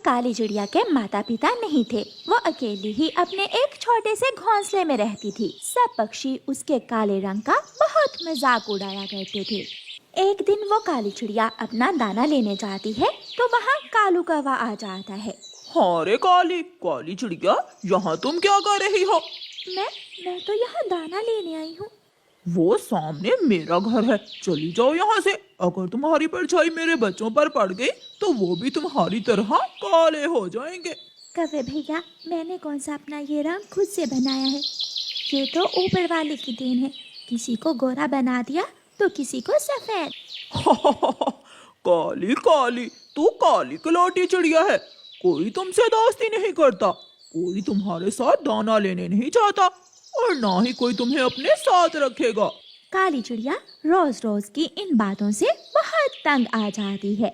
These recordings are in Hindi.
काली चिड़िया के माता पिता नहीं थे। वो अकेली ही अपने एक छोटे से घोंसले में रहती थी। सब पक्षी उसके काले रंग का बहुत मजाक उड़ाया करते थे। एक दिन वो काली चिड़िया अपना दाना लेने जाती है तो वहाँ कालू कौवा आ जाता है। हाँ रे काली काली चिड़िया, यहाँ तुम क्या कर रही हो? मैं तो यहाँ दाना लेने आई हूँ। वो सामने मेरा घर है, चली जाओ यहाँ से। अगर तुम्हारी परछाई मेरे बच्चों पर पड़ गई तो वो भी तुम्हारी तरह काले हो जाएंगे। कौवे भैया, मैंने कौन सा अपना ये रंग खुद से बनाया है? ये तो ऊपर वाले की देन है। किसी को गोरा बना दिया तो किसी को सफेद। काली काली, तू काली कलौटी चिड़िया है। कोई तुमसे दोस्ती नहीं करता, कोई तुम्हारे साथ दाना लेने नहीं चाहता और ना ही कोई तुम्हें अपने साथ रखेगा। काली चिड़िया रोज रोज की इन बातों से बहुत तंग आ जाती है।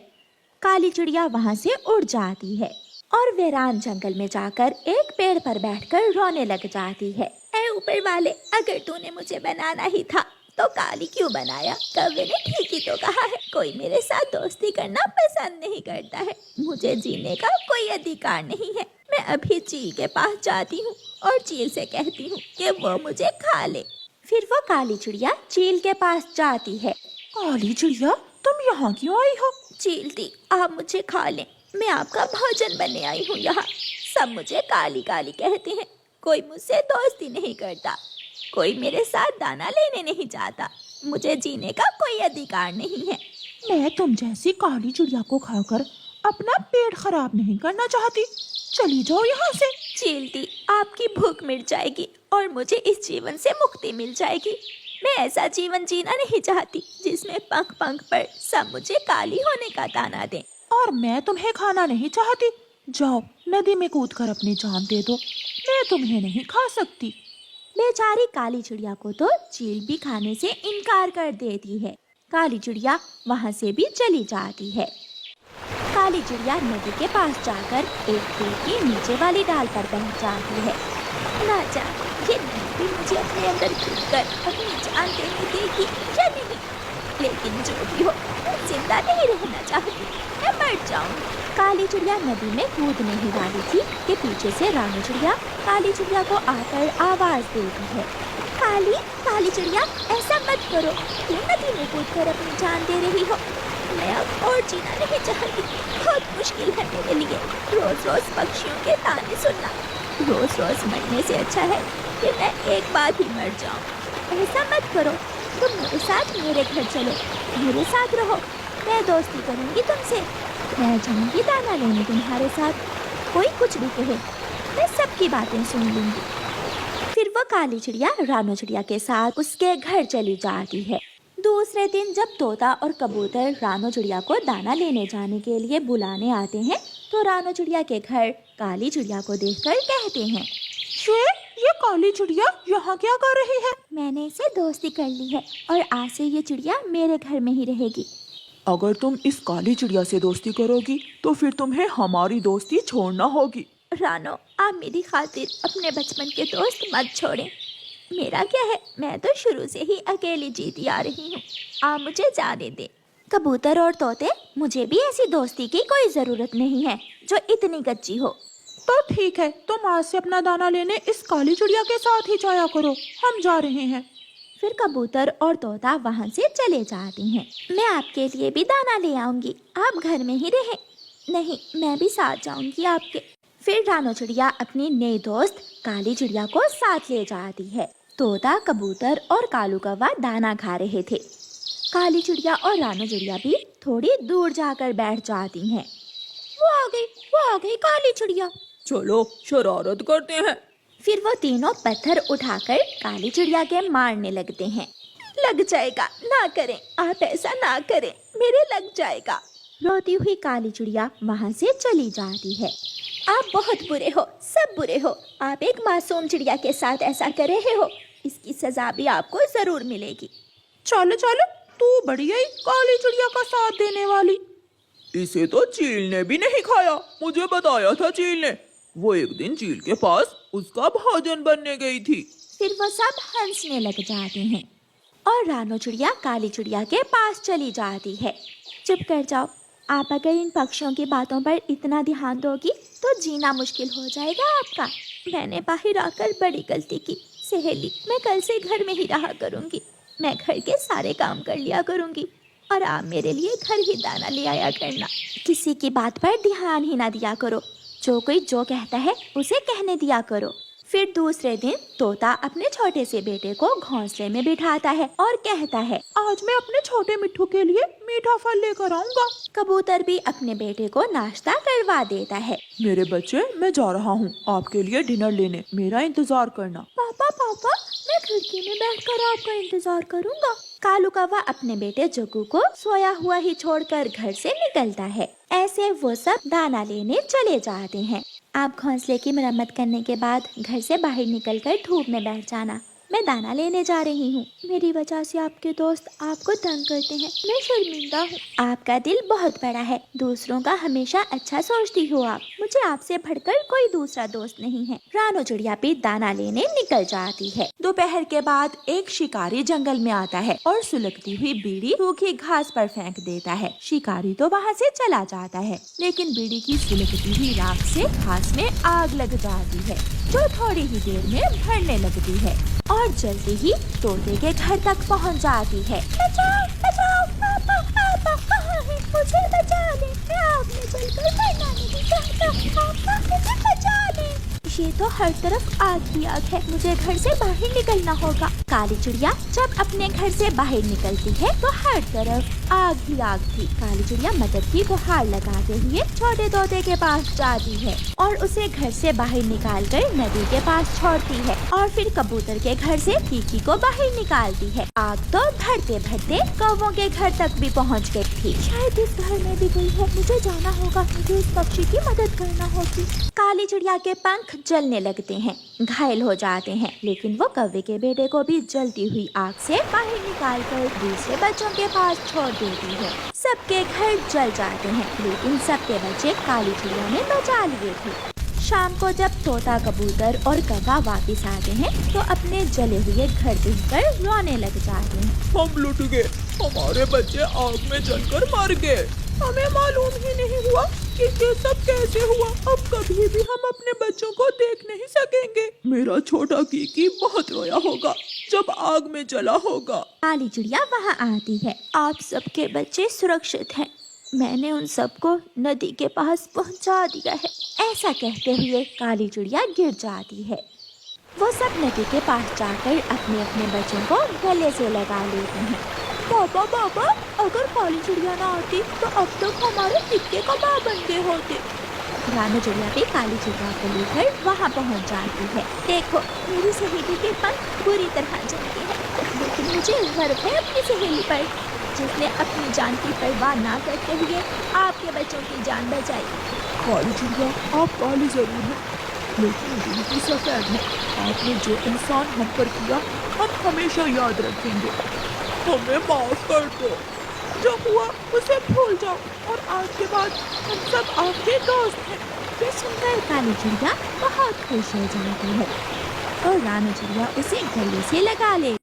काली चिड़िया वहाँ से उड़ जाती है और वीरान जंगल में जाकर एक पेड़ पर बैठकर रोने लग जाती है। ऐ ऊपर वाले, अगर तूने मुझे बनाना ही था तो काली क्यों बनाया? कौवे ने ठीक ही तो कहा है, कोई मेरे साथ दोस्ती करना पसंद नहीं करता है। मुझे जीने का कोई अधिकार नहीं है। मैं अभी चील के पास जाती हूँ और चील से कहती हूँ कि वो मुझे खा ले। फिर वो काली चिड़िया चील के पास जाती है। काली चिड़िया, तुम यहाँ क्यों आई हो? चील दी, आप मुझे खा लें, मैं आपका भोजन बनने आई हूँ यहाँ। सब मुझे काली काली कहते हैं, कोई मुझसे दोस्ती नहीं करता, कोई मेरे साथ दाना लेने नहीं चाहता, मुझे जीने का कोई अधिकार नहीं है। मैं तुम जैसी काली चिड़िया को खाकर अपना पेट खराब नहीं करना चाहती, चली जाओ यहाँ से। चीलती, आपकी भूख मिट जाएगी और मुझे इस जीवन से मुक्ति मिल जाएगी। मैं ऐसा जीवन जीना नहीं चाहती जिसमें पंख पंख पर सब मुझे काली होने का ताना दें। और मैं तुम्हें खाना नहीं चाहती, जाओ नदी में कूदकर अपनी जान दे दो, मैं तुम्हें नहीं खा सकती। बेचारी काली चिड़िया को तो चील भी खाने से इनकार कर देती है। काली चिड़िया वहाँ से भी चली जाती है। काली चिड़िया नदी के पास जाकर एक पेड़ की नीचे वाली डाल पर बैठ जाती है। ना जाने ये नदी भी मुझे अपने अंदर कूदकर अपनी जान देने देगी या नहीं, लेकिन जो भी हो, मैं जिंदा नहीं रहना चाहती, मैं मर जाऊंगी। काली चिड़िया नदी में कूदने ही वाली थी कि पीछे से रानी चिड़िया काली चिड़िया को आकर आवाज देती है। काली चिड़िया, ऐसा मत करो, क्यों नदी में कूदकर अपनी जान दे रही हो? मैं अब और जीना नहीं चाहती, बहुत मुश्किल है मेरे लिए रोज रोज पक्षियों के ताने सुनना। रोज रोज मरने से अच्छा है कि मैं एक बार ही मर जाऊं। ऐसा मत करो, तुम मेरे साथ मेरे घर चलो, मेरे साथ रहो, मैं दोस्ती करूंगी तुमसे, मैं जाऊंगी दाना लेने तुम्हारे साथ। कोई कुछ भी कहे, मैं सबकी बातें सुन लूंगी। फिर वो काली चिड़िया रानो चिड़िया के साथ उसके घर चली जाती है। दूसरे दिन जब तोता और कबूतर रानो चिड़िया को दाना लेने जाने के लिए बुलाने आते हैं तो रानो चिड़िया के घर काली चिड़िया को देखकर कहते हैं, ये काली चिड़िया यहाँ क्या कर रही है? मैंने इसे दोस्ती कर ली है और आज से ये चिड़िया मेरे घर में ही रहेगी। अगर तुम इस काली चिड़िया से दोस्ती करोगी तो फिर तुम्हें हमारी दोस्ती छोड़ना होगी। रानो, आप मेरी खातिर अपने बचपन के दोस्त मत छोड़ें। मेरा क्या है, मैं तो शुरू से ही अकेली जीती आ रही हूँ, आप मुझे जाने दे। कबूतर और तोते, मुझे भी ऐसी दोस्ती की कोई जरूरत नहीं है जो इतनी कच्ची हो। तो ठीक है, तुम आज से अपना दाना लेने इस काली चिड़िया के साथ ही जाया करो, हम जा रहे हैं। फिर कबूतर और तोता वहाँ से चले जाते हैं। मैं आपके लिए भी दाना ले आऊंगी, आप घर में ही रहें। नहीं, मैं भी साथ जाऊंगी आपके। फिर रानो चिड़िया अपनी नई दोस्त काली चिड़िया को साथ ले जाती है। तोता, कबूतर और कालू कौवा दाना खा रहे थे। काली चिड़िया और रानो चिड़िया भी थोड़ी दूर जाकर बैठ जाती हैं। वो आ गई काली चिड़िया। चलो शरारत करते हैं। फिर वो तीनों पत्थर उठाकर काली चिड़िया के मारने लगते हैं। लग जाएगा, ना करें, आप ऐसा ना करें, मेरे लग जाएगा। रोती हुई काली चिड़िया वहाँ से चली जाती है। आप बहुत बुरे हो, सब बुरे हो, आप एक मासूम चिड़िया के साथ ऐसा कर रहे हो, इसकी सजा भी आपको जरूर मिलेगी। चलो तू बड़ी आई काली चिड़िया का साथ देने वाली। इसे तो चील ने भी नहीं खाया, मुझे बताया था चील ने। वो एक दिन चील के पास उसका भोजन बनने गई थी। फिर वो सब हंसने लग जाते हैं और रानो चिड़िया काली चिड़िया के पास चली जाती है। चुप कर जाओ, आप अगर इन पक्षियों की बातों पर इतना ध्यान दोगी तो जीना मुश्किल हो जाएगा आपका। मैंने बाहर आकर बड़ी गलती की। सहेली, मैं कल से घर में ही रहा करूँगी। मैं घर के सारे काम कर लिया करूँगी और आप मेरे लिए घर ही दाना ले आया करना। किसी की बात पर ध्यान ही ना दिया करो। जो कोई जो कहता है उसे कहने दिया करो। फिर दूसरे दिन तोता अपने छोटे से बेटे को घोंसले में बिठाता है और कहता है, आज मैं अपने छोटे मिट्ठू के लिए मीठा फल लेकर आऊंगा। कबूतर भी अपने बेटे को नाश्ता करवा देता है। मेरे बच्चे, मैं जा रहा हूँ आपके लिए डिनर लेने, मेरा इंतजार करना। पापा पापा, मैं खिड़की में बैठकर आपका इंतजार करूँगा। कालू कौवा अपने बेटे जग्गू को सोया हुआ ही छोड़कर घर से निकलता है। ऐसे वो सब दाना लेने चले जाते हैं। आप घोंसले की मरम्मत करने के बाद घर से बाहर निकलकर धूप में बैठ जाना। मैं दाना लेने जा रही हूँ। मेरी वजह से आपके दोस्त आपको तंग करते हैं। मैं शर्मिंदा हूँ। आपका दिल बहुत बड़ा है। दूसरों का हमेशा अच्छा सोचती हो आप। मुझे आपसे बढ़कर कोई दूसरा दोस्त नहीं है। रानो चिड़िया भी दाना लेने निकल जाती है। दोपहर के बाद एक शिकारी जंगल में आता है और सुलगती हुई बीड़ी सूखी घास पर फेंक देता है। शिकारी तो वहाँ से चला जाता है, लेकिन बीड़ी की सुलगती हुई राख से घास में आग लग जाती है, जो थोड़ी ही देर में भरने लगती है और जल्दी ही तोते के घर तक पहुँच जाती है। बचाओ बचाओ, पापा पापा कहाँ है? मुझे बचा ले। मैं आग में जलकर मरना नहीं चाहता। पापा मुझे बचा ले। ये तो हर तरफ आग ही आग है। मुझे घर से बाहर निकलना होगा। काली चिड़िया जब अपने घर से बाहर निकलती है तो हर तरफ आग ही आग थी। काली चिड़िया मदद की गुहार लगाते हुए छोटे तोते के पास जाती है और उसे घर से बाहर निकालकर नदी के पास छोड़ती है और फिर कबूतर के घर से कीकी को बाहर निकालती है। आग तो भरते भरते कौवों के घर तक भी पहुंच गई थी। शायद इस घर में भी गई है। मुझे जाना होगा। मुझे इस पक्षी की मदद करना होगी। काली चिड़िया के पंख जलने लगते हैं, घायल हो जाते हैं, लेकिन वो कौवे के बेटे को भी जलती हुई आग से बाहर निकालकर दूसरे बच्चों के पास छोड़ देती है। सबके घर जल जाते हैं, लेकिन सबके बच्चे काली चिड़िया ने बचा लिए थे। शाम को जब तोता, कबूतर और कौवा वापस आते हैं तो अपने जले हुए घर देखकर रोने लग जाते हैं। हम लुट गए, हमारे बच्चे आग में जलकर मर गए। हमें मालूम ही नहीं हुआ कि ये सब कैसे हुआ। अब कभी भी हम अपने बच्चों को देख नहीं सकेंगे। मेरा छोटा कीकी बहुत रोया होगा जब आग में जला होगा। काली चिड़िया वहाँ आती है। आप सबके बच्चे सुरक्षित हैं। मैंने उन सबको नदी के पास पहुँचा दिया है। ऐसा कहते हुए काली चिड़िया गिर जाती है। वो सब नदी के पास जाकर अपने अपने बच्चों को गले से लगा लेते हैं। पापा पापा, अगर काली चिड़िया ना आती तो अब तक हमारे टिक्के कबाब बन गए होते। रानो चिड़िया भी काली चिड़िया को लेकर वहाँ पहुँच जाती है। देखो, मेरी सहेली के पंख बुरी तरह जलते हैं, लेकिन मुझे गर्व है अपनी सहेली पर, जिसने अपनी जान की परवाह ना करते हुए आपके बच्चों की जान बचाई। काली चिड़िया, आप काली जरूर हैं, लेकिन दिल की सफेद है। आपने जो इंसान हम पर किया, हम हमेशा याद रखेंगे। हमें माफ कर दो। जो हुआ उसे भूल जाओ और आज के बाद हम सब आपके दोस्त हैं। ये सुनकर काली चिड़िया बहुत खुश हो जाती है और रानो चिड़िया उसे गले से लगा लेती